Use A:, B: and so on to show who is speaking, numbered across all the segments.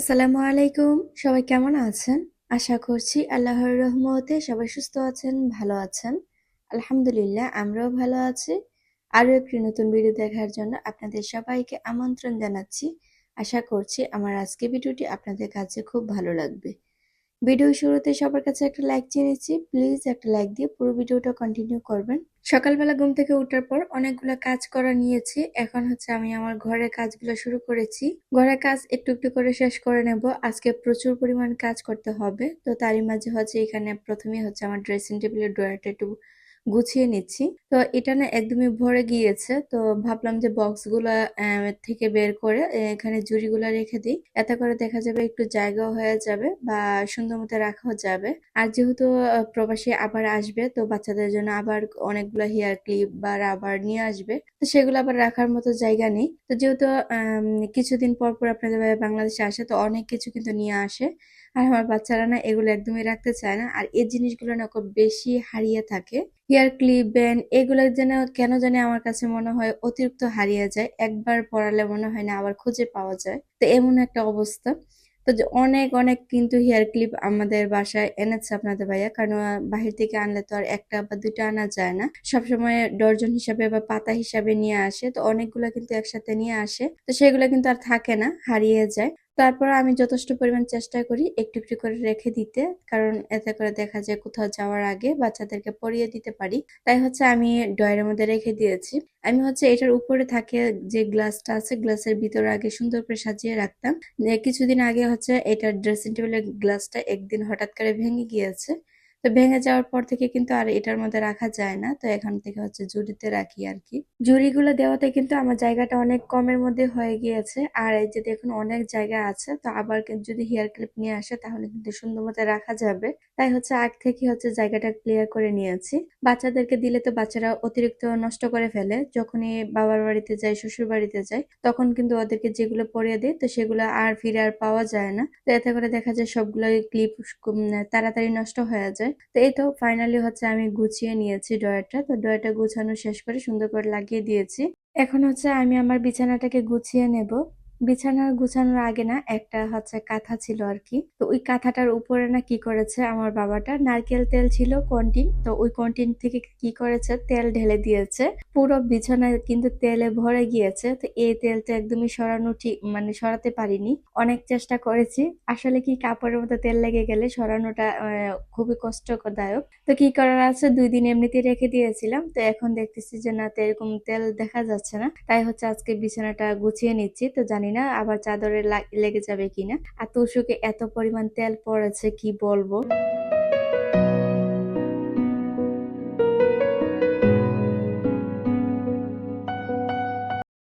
A: আসসালামু আলাইকুম। সবাই কেমন আছেন? আশা করছি আল্লাহর রহমতে সবাই সুস্থ আছেন, ভালো আছেন। আলহামদুলিল্লাহ আমরাও ভালো আছি। আরো একটি নতুন ভিডিও দেখার জন্য আপনাদের সবাইকে আমন্ত্রণ জানাচ্ছি। আশা করছি আমার আজকের ভিডিওটি আপনাদের কাছে খুব ভালো লাগবে। ভিডিও শুরুতে সবার কাছে একটা লাইক চেয়ে নিচ্ছি। প্লিজ একটা লাইক দিয়ে পুরো ভিডিওটা কন্টিনিউ করবেন। সকালবেলা ঘুম থেকে ওঠার পর অনেকগুলো কাজ করা নিয়েছি। এখন হচ্ছে আমি আমার ঘরের কাজগুলো শুরু করেছি। ঘরের কাজ একটু একটু করে শেষ করে নেব। আজকে প্রচুর পরিমাণ কাজ করতে হবে। তো তারই মাঝে হচ্ছে এখানে প্রথমেই হচ্ছে আমার ড্রেসিং টেবিলের ড্রয়ারটা একটু গুছিয়ে নিচ্ছি। তো এটা না একদমই ভরে গিয়েছে। তো ভাবলাম যে বক্সগুলা থেকে বের করে এখানে ঝুড়িগুলা রেখে দিই। এতে করে দেখা যাবে একটু জায়গাও হয়ে যাবে বা সুন্দর মতো রাখাও যাবে। আর যেহেতু প্রবাসী আবার আসবে, তো বাচ্চাদের জন্য আবার অনেকগুলো হেয়ার ক্লিপ বা রাবার নিয়ে আসবে। তো সেগুলো আবার রাখার মতো জায়গা নেই। তো যেহেতু কিছুদিন পর পর আপনাদের ভাইয়া বাংলাদেশে আসে, তো অনেক কিছু কিন্তু নিয়ে আসে। আর আমার বাচ্চারা না এগুলো একদমই রাখতে চায় না। আর এই জিনিসগুলো না খুব বেশি হারিয়ে থাকে। হেয়ার ক্লিপ, ব্যান্ড এগুলো যেন কেন জানি আমার কাছে মনে হয় অতিরিক্ত হারিয়ে যায়। একবার পরালে মনে হয় না আবার খুঁজে পাওয়া যায়। তো এমন একটা অবস্থা। তো যে অনেক অনেক কিন্তু হেয়ার ক্লিপ আমাদের বাসায় এনেছে আপনাদের ভাইয়া, কারণ বাহির থেকে আনলে তো আর একটা বা দুইটা আনা যায় না, সবসময় ডর্জন হিসাবে বা পাতা হিসাবে নিয়ে আসে। তো অনেকগুলো কিন্তু একসাথে নিয়ে আসে, তো সেগুলো কিন্তু আর থাকে না, হারিয়ে যায়। তারপর আমি যথেষ্ট পরিমাণ চেষ্টা করি একটু একটু করে রেখে দিতে, কারণ এতে করে দেখা যায় কোথাও যাওয়ার আগে বাচ্চাদেরকে পরিয়ে দিতে পারি। তাই হচ্ছে আমি ড্রয়ারের মধ্যে রেখে দিয়েছি। আমি হচ্ছে এটার উপরে থাকে যে গ্লাসটা আছে, গ্লাসের ভিতরে আগে সুন্দর করে সাজিয়ে রাখতাম। কিছুদিন আগে হচ্ছে এটার ড্রেসিং টেবিলের গ্লাসটা একদিন হঠাৎ করে ভেঙে গিয়েছে। তো ভেঙে যাওয়ার পর থেকে কিন্তু আর এটার মধ্যে রাখা যায় না। তো এখান থেকে হচ্ছে ঝুড়িতে রাখি আর কি। ঝুড়িগুলো দেওয়াতে কিন্তু আমার জায়গাটা অনেক কমের মধ্যে হয়ে গিয়েছে। আর এই যে দেখুন অনেক জায়গা আছে, তো আবার যদি হেয়ার ক্লিপ নিয়ে আসে তাহলে কিন্তু সুন্দর মতো রাখা যাবে। তাই হচ্ছে আগ থেকে হচ্ছে জায়গাটা ক্লিয়ার করে নিয়েছি। বাচ্চাদেরকে দিলে তো বাচ্চারা অতিরিক্ত নষ্ট করে ফেলে। যখনই বাবার বাড়িতে যায়, শ্বশুর বাড়িতে যায়, তখন কিন্তু ওদেরকে যেগুলো পরিয়ে দেয় তো সেগুলো আর ফিরে আর পাওয়া যায় না। তো এতে করে দেখা যায় সবগুলো ক্লিপ তাড়াতাড়ি নষ্ট হয়ে যায়। তো এই তো ফাইনালি হচ্ছে আমি গুছিয়ে নিয়েছি ড্রয়ারটা। তো ড্রয়ারটা গুছানো শেষ করে সুন্দর করে লাগিয়ে দিয়েছি। এখন হচ্ছে আমি আমার বিছানাটাকে গুছিয়ে নেব। বিছানা গুছানোর আগে না একটা হচ্ছে কাঁথা ছিল আর কি। তো ওই কাঁথাটার উপরে না কি করেছে আমার বাবাটা, নারকেল তেল ছিল কন্টিন, তো ওই কন্টিন থেকে কি করেছে তেল ঢেলে দিয়েছে। পুরো বিছানায় কিন্তু তেলে ভরে গিয়েছে। তো এই তেলটা একদমই সরানো ঠিক মানে সরাতে পারিনি। অনেক চেষ্টা করেছি। আসলে কি কাপড়ের মতো তেল লেগে গেলে সরানোটা খুবই কষ্টদায়ক। তো কি করার আছে, 2 দিন এমনিতেই রেখে দিয়েছিলাম। তো এখন দেখতেছি যে না, এরকম তেল দেখা যাচ্ছে না। তাই হচ্ছে আজকে বিছানাটা গুছিয়ে নিচ্ছি। তো জানি না আবার চাদরে লেগে যাবে কিনা। আর তুষকে এত পরিমাণ তেল পড়েছে কি বলবো।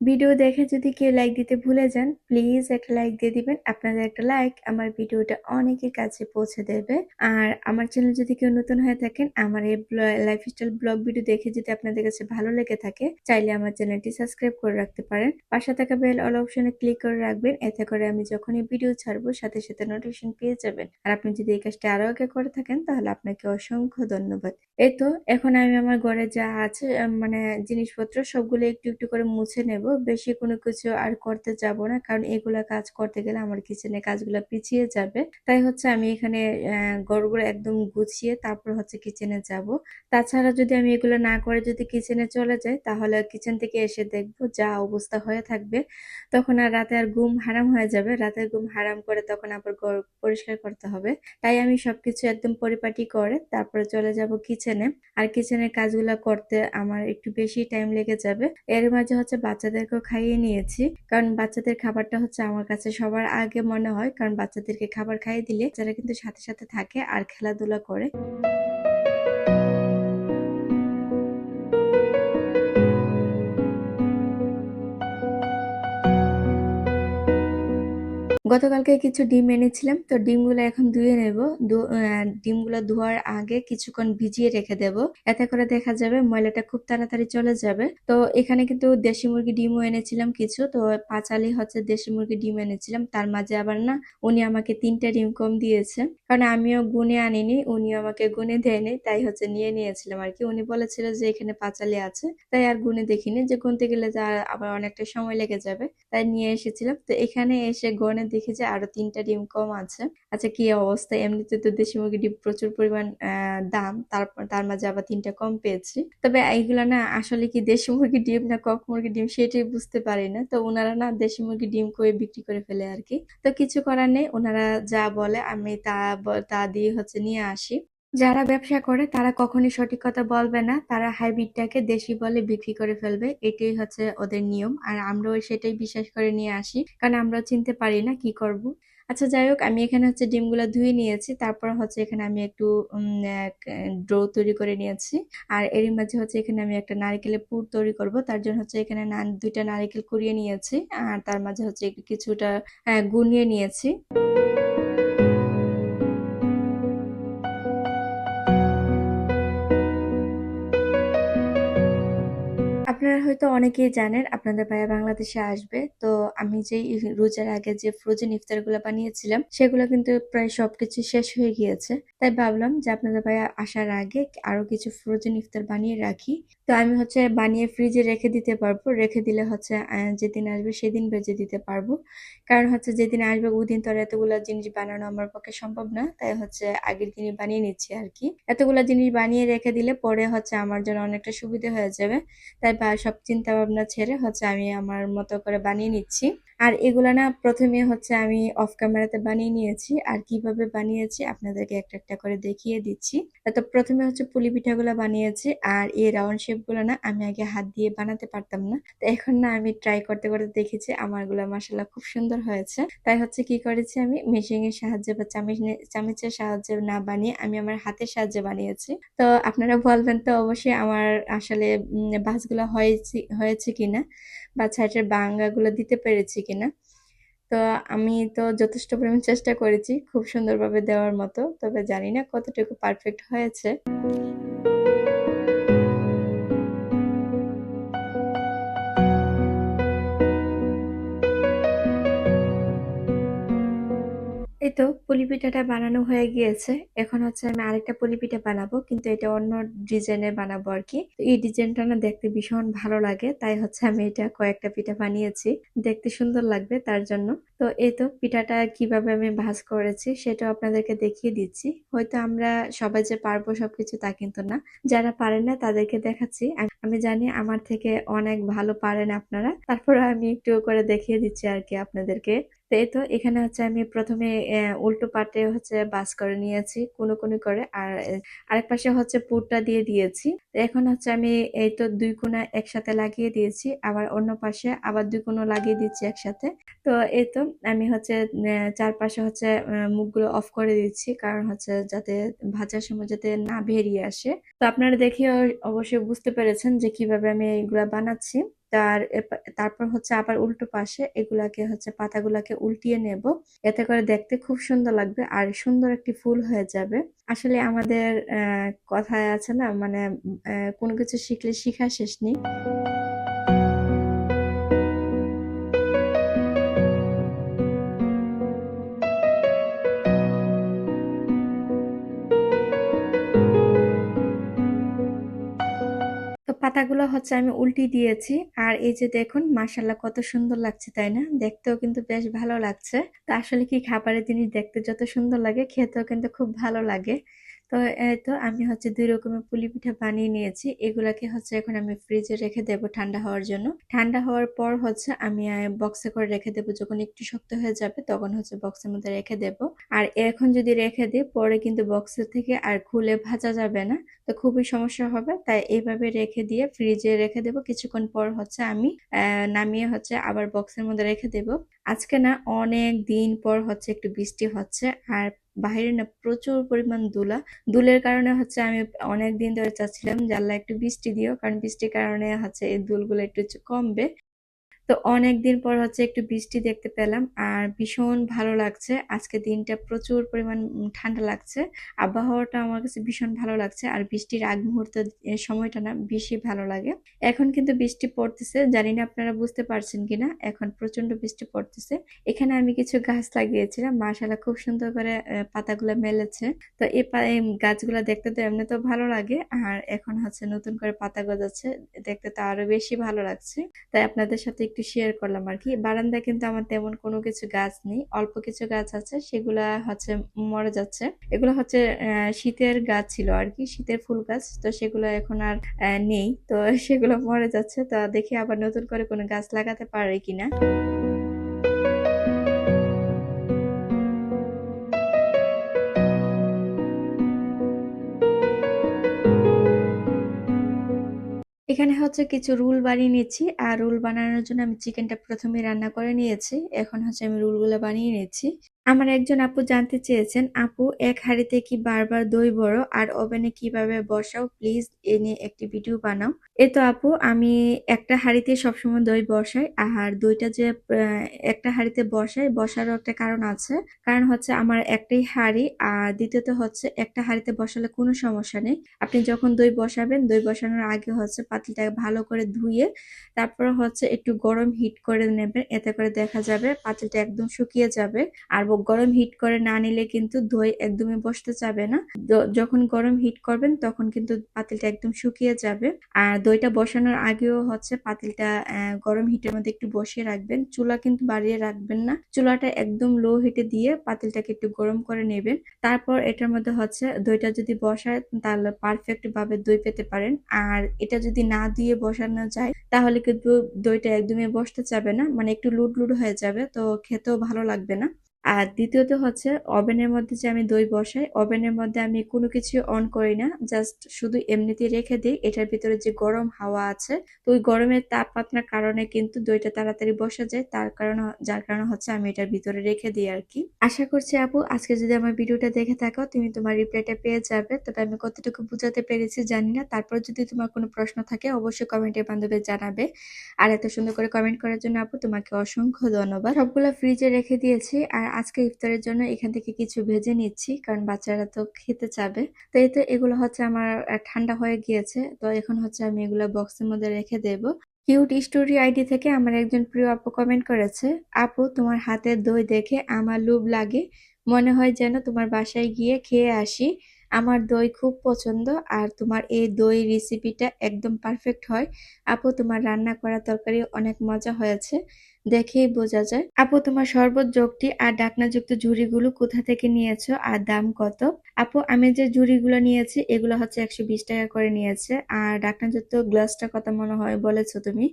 A: ভিডিও দেখে যদি কেউ লাইক দিতে ভুলে যান, প্লিজ একটা লাইক দিয়ে দিবেন। আপনাদের একটা লাইক আমার ভিডিওটা অনেকের কাছে পৌঁছে দেবে। আর আমার চ্যানেল যদি কেউ নতুন হয়ে থাকেন, আমার এই লাইফস্টাইল ব্লগ ভিডিও দেখে যদি আপনাদের কাছে ভালো লেগে থাকে, চাইলে আমার চ্যানেলটি সাবস্ক্রাইব করে রাখতে পারেন। পাশে থাকা বেল অল অপশনে ক্লিক করে রাখবেন। এতে করে আমি যখনই ভিডিও ছাড়বো সাথে সাথে নোটিফিকেশন পেয়ে যাবেন। আর আপনি যদি এই কাজটা আরো আগে করে থাকেন তাহলে আপনাকে অসংখ্য ধন্যবাদ। এই তো এখন আমি আমার ঘরে যা আছে মানে জিনিসপত্র সবগুলো একটু একটু করে মুছে নেব। বেশি কোনো কিছু আর করতে যাব না, কারণ এগুলা কাজ করতে গেলে আমার কিচেনে কাজগুলো পিছিয়ে যাবে। তাই হচ্ছে আমি এখানে ঘরগুলো একদম গুছিয়ে তারপর হচ্ছে কিচেনে যাব। তাছাড়া যদি আমি এগুলো না করে যদি কিচেনে চলে যাই, তাহলে কিচেন থেকে এসে দেখবো যা অবস্থা হয়ে থাকবে। তখন আর রাতে আর ঘুম হারাম হয়ে যাবে। রাতের ঘুম হারাম করে তখন আবার ঘর পরিষ্কার করতে হবে। তাই আমি সবকিছু একদম পরিপাটি করে তারপরে চলে যাব কিচেনে। আর কিচেনের কাজগুলো করতে আমার একটু বেশি টাইম লেগে যাবে। এর মাঝে হচ্ছে বাচ্চাদেরকেও খাইয়ে নিয়েছি, কারণ বাচ্চাদের খাবারটা হচ্ছে আমার কাছে সবার আগে মনে হয়, কারণ বাচ্চাদেরকে খাবার খাইয়ে দিলে যারা কিন্তু সাথে সাথে থাকে আর খেলাধুলা করে। গতকালকে কিছু ডিম এনেছিলাম, তো ডিমগুলো এখন ধুয়ে নেব। ডিমগুলো ধোয়ার আগে কিছুক্ষণ ভিজিয়ে রেখে দেব। এতে করে দেখা যাবে ময়লাটা খুব তাড়াতাড়ি চলে যাবে। তো এখানে কিন্তু দেশি মুরগি ডিমও এনেছিলাম কিছু। তো পাঁচালি হচ্ছে দেশি মুরগি ডিম এনেছিলাম, তার মাঝে আবার না উনি আমাকে 3টা ডিম কম দিয়েছে, কারণ আমিও গুনে আনিনি, উনি আমাকে গুনে দেয়নি। তাই হচ্ছে নিয়ে নিয়েছিলাম আর কি। উনি বলেছিল যে এখানে পাঁচালি আছে, তাই আর গুনে দেখিনি, যে গুনতে গেলে যা আবার অনেকটা সময় লেগে যাবে, তাই নিয়ে এসেছিলাম। তো এখানে এসে গনে দেখি দেখি যে আরো 3টা ডিম কম আছে। আচ্ছা কি অবস্থা! এমনিতে তো দেশি মুরগির ডিম প্রচুর পরিমাণ দাম। তার মাঝে আবার 3টা কম পেয়েছি। তবে এইগুলা না আসলে কি দেশি মুরগির ডিম না কক মুরগির ডিম সেটাই বুঝতে পারি না। তো উনারা না দেশি মুরগির ডিম করে বিক্রি করে ফেলে আরকি। তো কিছু করার নেই। উনারা যা বলে আমি তা দিয়ে হচ্ছে নিয়ে আসি। যারা ব্যবসা করে তারা কখনোই সঠিক কথা বলবে না। তারা হাইব্রিডটাকে দেশি বলে বিক্রি করে ফেলবে। এটাই হচ্ছে ওদের নিয়ম। আর আমরাও সেটাই বিশ্বাস করে নিয়ে আসি। কারণ আমরাও চিনতে পারি না কি করব। আচ্ছা যাই হোক আমি এখানে হচ্ছে ডিমগুলা ধুয়ে নিয়েছি। তারপর হচ্ছে এখানে আমি একটু ডো তৈরি করে নিয়েছি। আর এরই মাঝে হচ্ছে এখানে আমি একটা নারকেলের পুর তৈরি করব। তার জন্য হচ্ছে এখানে 2টা নারকেল কুড়িয়ে নিয়েছি। আর তার মাঝে হচ্ছে একটু কিছুটা গুড় নিয়ে নিয়েছি। আপনারা হয়তো অনেকেই জানেন আপনাদের ভাইয়া বাংলাদেশে আসবে। তো আমি যেই রোজার আগে যে ফ্রোজেন ইফতারগুলো বানিয়েছিলাম সেগুলো কিন্তু প্রায় সবকিছু শেষ হয়ে গিয়েছে। তাই ভাবলাম যে আপনাদের ভাইয়া আসার আগে আরো কিছু ফ্রোজেন ইফতার বানিয়ে রাখি। তো আমি হচ্ছে বানিয়ে ফ্রিজে রেখে দিতে পারবো। রেখে দিলে হচ্ছে যেদিন আসবে সেদিন ভেজে দিতে পারবো। কারণ হচ্ছে যেদিন আসবে ওইদিন তো আর এতগুলা জিনিস বানানো আমার পক্ষে সম্ভব না। তাই হচ্ছে আগের দিনই বানিয়ে নিচ্ছি আরকি। এতগুলা জিনিস বানিয়ে রেখে দিলে পরে হচ্ছে আমার জন্য অনেকটা সুবিধা হয়ে যাবে। তাই সব চিন্তা ভাবনা ছেড়ে হচ্ছে আমি আমার মতো করে বানিয়ে নিচ্ছি। আর এগুলা না প্রথমে হচ্ছে আমি অফ ক্যামেরাতে বানিয়ে নিয়েছি। আর কিভাবে বানিয়েছি আপনাদেরকে একটা একটা করে দেখিয়ে দিচ্ছি। তো প্রথমে হচ্ছে পুলি পিঠাগুলো বানিয়েছি। আর এই রাউন্ড শেপ গুলো না আমি আগে হাত দিয়ে বানাতে পারতাম না। তো এখন না আমি ট্রাই করতে করতে দেখেছি আমারগুলো মাশাআল্লাহ খুব সুন্দর হয়েছে। তাই হচ্ছে কি করেছি আমি মেশিং এর সাহায্যে বা চামচের সাহায্যে না বানিয়ে আমি আমার হাতের সাহায্যে বানিয়েছি। তো আপনারা বলবেন তো অবশ্যই আমার আসলে ভাঁজগুলো হয়েছে কিনা বা সাইডের বাঙ্গাগুলো দিতে পেরেছি কিনা। তো আমি তো যথেষ্ট পরিমাণ চেষ্টা করেছি খুব সুন্দরভাবে দেওয়ার মতো। তবে জানি না কতটুকু পারফেক্ট হয়েছে। এই তো পুলি পিঠাটা বানানো হয়ে গিয়েছে। এখন হচ্ছে আমি আরেকটা পুলি পিঠা বানাবো, কিন্তু এটা অন্য ডিজাইনের বানাবো আর কি। তো এই ডিজাইনটা না দেখতে ভীষণ ভালো লাগে, তাই হচ্ছে আমি এটা কয়েকটা পিঠা বানিয়েছি, দেখতে সুন্দর লাগবে তার জন্য। তো এই তো পিঠাটা কিভাবে আমি ভাঁজ করেছি সেটাও আপনাদেরকে দেখিয়ে দিচ্ছি। হয়তো আমরা সবাই যে পারবো সবকিছু তা কিন্তু না, যারা পারেন না তাদেরকে দেখাচ্ছি। আমি জানি আমার থেকে অনেক ভালো পারেন আপনারা, তারপরে আমি একটু করে দেখিয়ে দিচ্ছি আর কি আপনাদেরকে। তো এই তো এখানে হচ্ছে আমি প্রথমে উল্টো পাটে হচ্ছে বাস করে নিয়েছি কোন কোন করে, আর আরেক পাশে হচ্ছে পুরটা দিয়ে দিয়েছি। তো এখন হচ্ছে আমি এই তো 2 কোণা একসাথে লাগিয়ে দিয়েছি, আবার অন্য পাশে আবার 2 কোণা লাগিয়ে দিচ্ছি একসাথে। তো এই তো আমি হচ্ছে চারপাশে হচ্ছে মুখগুলো অফ করে দিচ্ছি, কারণ হচ্ছে যাতে ভাজার সময় যাতে না বেরিয়ে আসে। তো আপনারা দেখে অবশ্যই বুঝতে পেরেছেন যে কিভাবে আমি এগুলা বানাচ্ছি। তারপর হচ্ছে আবার উল্টো পাশে এগুলাকে হচ্ছে পাতাগুলাকে উল্টিয়ে নেব, এতে করে দেখতে খুব সুন্দর লাগবে আর সুন্দর একটি ফুল হয়ে যাবে। আসলে আমাদের কথায় আছে না, মানে কোনো কিছু শিখলে শিখা শেষ নেই। তো পাতাগুলো হচ্ছে আমি উল্টিয়ে দিয়েছি, আর এই যে দেখুন মাশাআল্লাহ কত সুন্দর লাগছে তাই না? দেখতেও কিন্তু বেশ ভালো লাগছে। তো আসলে কি খাবারের জিনিস দেখতে যত সুন্দর লাগে খেতেও কিন্তু খুব ভালো লাগে। তো এই তো আমি হচ্ছে 2 রকমের পুলি পিঠা বানিয়ে নিয়েছি। এগুলাকে হচ্ছে এখন আমি ফ্রিজে রেখে দেব ঠান্ডা হওয়ার জন্য। ঠান্ডা হওয়ার পর হচ্ছে আমি বক্সে করে রেখে দেব। যখন একটু শক্ত হয়ে যাবে তখন হচ্ছে বক্সের মধ্যে রেখে দেব। আর এখন যদি রেখে দিই পরে কিন্তু বক্সের থেকে আর খুলে ভাজা যাবে না। তো খুবই সমস্যা হবে, তাই এইভাবে রেখে দিয়ে ফ্রিজে রেখে দেব। কিছুক্ষণ পর হচ্ছে আমি নামিয়ে হচ্ছে আবার বক্সের মধ্যে রেখে দেব। আজকে না অনেক দিন পর হচ্ছে একটু বৃষ্টি হচ্ছে, আর বাহিরে না প্রচুর পরিমাণ দুলের কারণে হচ্ছে আমি অনেক দিন ধরে চাচ্ছিলাম যে আল্লাহ একটু বৃষ্টি দিও, কারণ বৃষ্টির কারণে হচ্ছে এই দুলগুলো একটু কমবে। তো অনেকদিন পর হচ্ছে একটু বৃষ্টি দেখতে পেলাম আর ভীষণ ভালো লাগছে। আজকে দিনটা প্রচুর পরিমাণ ঠান্ডা লাগছে। আবহাওয়াটা আমার কাছে ভীষণ ভালো লাগছে, আর বৃষ্টির আগ মুহূর্তের সময়টা না বেশি ভালো লাগে। এখন কিন্তু বৃষ্টি পড়তেছে, জানি না আপনারা বুঝতে পারছেন কিনা, এখন প্রচন্ড বৃষ্টি পড়তেছে। এখানে আমি কিছু গাছ লাগিয়েছিলাম, মাশাআল্লাহ খুব সুন্দর করে পাতাগুলো মেলেছে। তো এই গাছগুলো দেখতে তো এমনিতেও ভালো লাগে, আর এখন হচ্ছে নতুন করে পাতা গজাচ্ছে, দেখতে তো আরো বেশি ভালো লাগছে। তাই আপনাদের সাথে একটু একটু শেয়ার করলাম আর কি। বারান্দায় কিন্তু আমার তেমন কোনো কিছু গাছ নেই, অল্প কিছু গাছ আছে, সেগুলা হচ্ছে মরে যাচ্ছে। এগুলো হচ্ছে শীতের গাছ ছিল আর কি, শীতের ফুল গাছ, তো সেগুলো এখন আর নেই, তো সেগুলো মরে যাচ্ছে। তো দেখি আবার নতুন করে কোনো গাছ লাগাতে পারি কিনা। এখানে হচ্ছে কিছু রুল বানিয়ে নিচ্ছি, আর রুল বানানোর জন্য আমি চিকেনটা প্রথমে রান্না করে নিয়েছি। এখন হচ্ছে আমি রুলগুলো বানিয়ে নিচ্ছি। আমার একজন আপু জানতে চেয়েছেন, আপু এক হাঁড়িতে কি বারবার দই বড় আর ওভেনে কিভাবে বসাও, প্লিজ এ নিয়ে একটি ভিডিও বানাও। এই তো আপু, আমি একটা হাঁড়িতে সবসময় দই বসাই, আর দইটা যে একটা হাঁড়িতে বসারও একটা কারণ আছে। কারণ হচ্ছে আমার একটাই হাঁড়ি, আর দ্বিতীয়ত হচ্ছে একটা হাঁড়িতে বসালে কোনো সমস্যা নেই। আপনি যখন দই বসাবেন, দই বসানোর আগে হচ্ছে পাতিলটা ভালো করে ধুয়ে তারপর হচ্ছে একটু গরম হিট করে নেবেন, এতে করে দেখা যাবে পাতিলটা একদম শুকিয়ে যাবে। আর গরম হিট করে না নিলে কিন্তু দই একদমই বসতে যাবে না। যখন গরম হিট করবেন তখন কিন্তু পাতিলটা একদম শুকিয়ে যাবে। আর দইটা বসানোর আগেও হচ্ছে পাতিলটা গরম হিটের মধ্যে একটু বসিয়ে রাখবেন, চুলা কিন্তু বাড়িয়ে রাখবেন না, চুলাটা একদম লো হিটে দিয়ে পাতিলটাকে একটু গরম করে নেবেন। তারপর এটার মধ্যে হচ্ছে দইটা যদি বসায় তাহলে পারফেক্ট ভাবে দই পেতে পারেন। আর এটা যদি না দিয়ে বসানো যায় তাহলে কিন্তু দইটা একদমই বসতে চাবে না, মানে একটু লুড লুড হয়ে যাবে, তো খেতেও ভালো লাগবে না। আর দ্বিতীয়ত হচ্ছে ওভেনের মধ্যে যে আমি দই বসাই, ওভেনের মধ্যে আমি কোনো কিছু অন করি না, জাস্ট শুধু এমনিতেই রেখে দিই। এটার ভিতরে যে গরম হাওয়া আছে, তো ওই গরমের তাপমাত্রার কারণে কিন্তু দইটা তাড়াতাড়ি বসে যায়, যার কারণে হচ্ছে আমি এটার ভিতরে রেখে দিই আর কি। আশা করছি আপু, আজকে যদি আমার ভিডিওটা দেখে থাকো তুমি তোমার রিপ্লাইটা পেয়ে যাবে। তবে আমি কতটুকু বুঝাতে পেরেছি জানি না, তারপর যদি তোমার কোনো প্রশ্ন থাকে অবশ্যই কমেন্টের মাধ্যমে জানাবে। আর এত সুন্দর করে কমেন্ট করার জন্য আপু তোমাকে অসংখ্য ধন্যবাদ। সবগুলা ফ্রিজে রেখে দিয়েছি, আর আজকে ইফতারের জন্য এখান থেকে কিছু ভেজে নিচ্ছি, কারণ বাচ্চারা তো খেতে চাবে। তো এই তো এগুলো হচ্ছে আমার ঠান্ডা হয়ে গিয়েছে, তো এখন হচ্ছে আমি এগুলো বক্সের মধ্যে রেখে দেবো। কিউট স্টোরি আইডি থেকে আমার একজন প্রিয় আপু কমেন্ট করেছে, আপু তোমার হাতের দই দেখে আমার লোভ লাগে, মনে হয় যেন তোমার বাসায় গিয়ে খেয়ে আসি। আমার দই খুব পছন্দ, আর তোমার এই দই রেসিপিটা একদম পারফেক্ট হয়। আপু তোমার রান্না করা তরকারি অনেক মজা হয়েছে, দেখেই বোঝা যায়। আপু তোমার শরবত জগটি আর ঢাকনাযুক্ত ঝুড়িগুলো কোথা থেকে নিয়েছো আর দাম কত? আপু আমি যে ঝুড়িগুলো নিয়েছি এগুলো হচ্ছে 120 টাকা করে নিয়েছে, আর ঢাকনাযুক্ত গ্লাসটা কত মনে হয় বলেছো তুমি,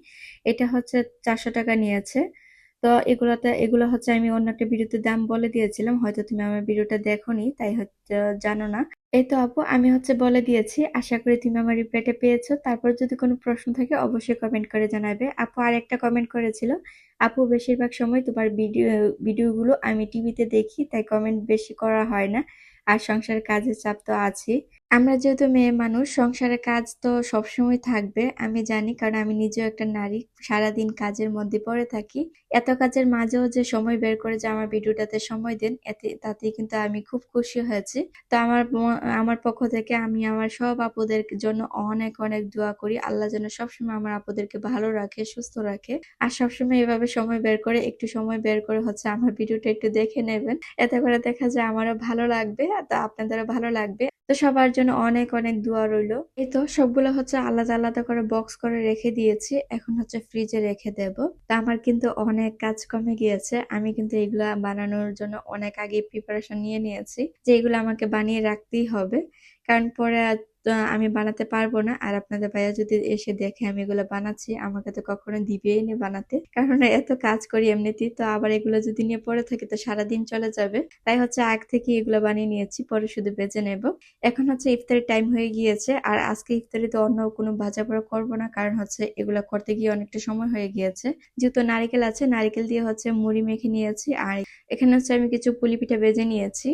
A: এটা হচ্ছে 400 টাকা নিয়েছে। তো এগুলো হচ্ছে আমি অন্য একটা ভিডিওতে দাম বলে দিয়েছিলাম, হয়তো তুমি আমার ভিডিওটা দেখোনি, তাই হচ্ছে জানো না। এই তো আপু, আমি হচ্ছে বলে দিয়েছি, আশা করি তুমি আমার রিপ্লাইটা পেয়েছো। তারপর যদি কোনো প্রশ্ন থাকে অবশ্যই কমেন্ট করে জানাবে। আপু আর একটা কমেন্ট করেছিল, আপু বেশিরভাগ সময় তোমার ভিডিওগুলো আমি টিভিতে দেখি, তাই কমেন্ট বেশি করা হয় না, আর সংসারের কাজের চাপ তো আছেই। আমরা যেহেতু মেয়ে মানুষ, সংসারের কাজ তো সবসময় থাকবে, আমি জানি, কারণ আমি নিজেও একটা নারী, সারাদিন কাজের মধ্যে পড়ে থাকি। এত কাজের মাঝেও যে সময় বের করে যে আমার ভিডিওটাতে সময় দেন, তাতেই কিন্তু আমি খুব খুশি হয়েছি। তো আমার পক্ষ থেকে আমি আমার সব আপুদের জন্য অনেক অনেক দোয়া করি, আল্লাহ যেন সবসময় আমার আপুদেরকে ভালো রাখে, সুস্থ রাখে। আর সবসময় এভাবে সময় বের করে, একটু সময় বের করে হচ্ছে আমার ভিডিওটা একটু দেখে নেবেন, এতে করে দেখা যায় আমারও ভালো লাগবে, তো আপনাদেরও ভালো লাগবে। তো সবার জন্য অনেক অনেক দোয়া রইলো। এই তো সবগুলো হচ্ছে আলাদা আলাদা করে বক্স করে রেখে দিয়েছি, এখন হচ্ছে ফ্রিজে রেখে দেব। তো আমার কিন্তু অনেক কাজ কমে গিয়েছে, আমি কিন্তু এগুলা বানানোর জন্য অনেক আগে প্রিপারেশন নিয়ে নিয়েছি যে এগুলো আমাকে বানিয়ে রাখতেই হবে, কারণ পরে আমি বানাতে পারবো না। আর আপনাদের ভাইয়া যদি এসে দেখে আমি এগুলো বানাচ্ছি, আমাকে তো কখনো দিবেই না বানাতে, কারণ এত কাজ করি এমনিতেই, তো আবার এগুলো যদি নিয়ে পড়ে থাকি তো সারাদিন চলে যাবে। তাই হচ্ছে আগ থেকে এগুলো বানিয়ে নিয়েছি, পরে শুধু বেজে নেব। এখন হচ্ছে ইফতারের টাইম হয়ে গিয়েছে, আর আজকে ইফতারে তো অন্য কোনো ভাজা পোড়া করবো না, কারণ হচ্ছে এগুলা করতে গিয়ে অনেকটা সময় হয়ে গিয়েছে। যেহেতু নারিকেল আছে, নারিকেল দিয়ে হচ্ছে মুড়ি মেখে নিয়েছি, আর এখানে হচ্ছে আমি কিছু পুলি পিঠা ভেজে নিয়েছি।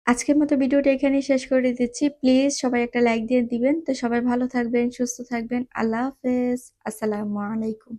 A: আজকের মতো ভিডিওটা এখানেই শেষ করে দিচ্ছি, প্লিজ সবাই একটা লাইক দিয়ে দিবেন। তো সবাই ভালো থাকবেন, সুস্থ থাকবেন, আল্লাহ হাফেজ, আসসালামু আলাইকুম।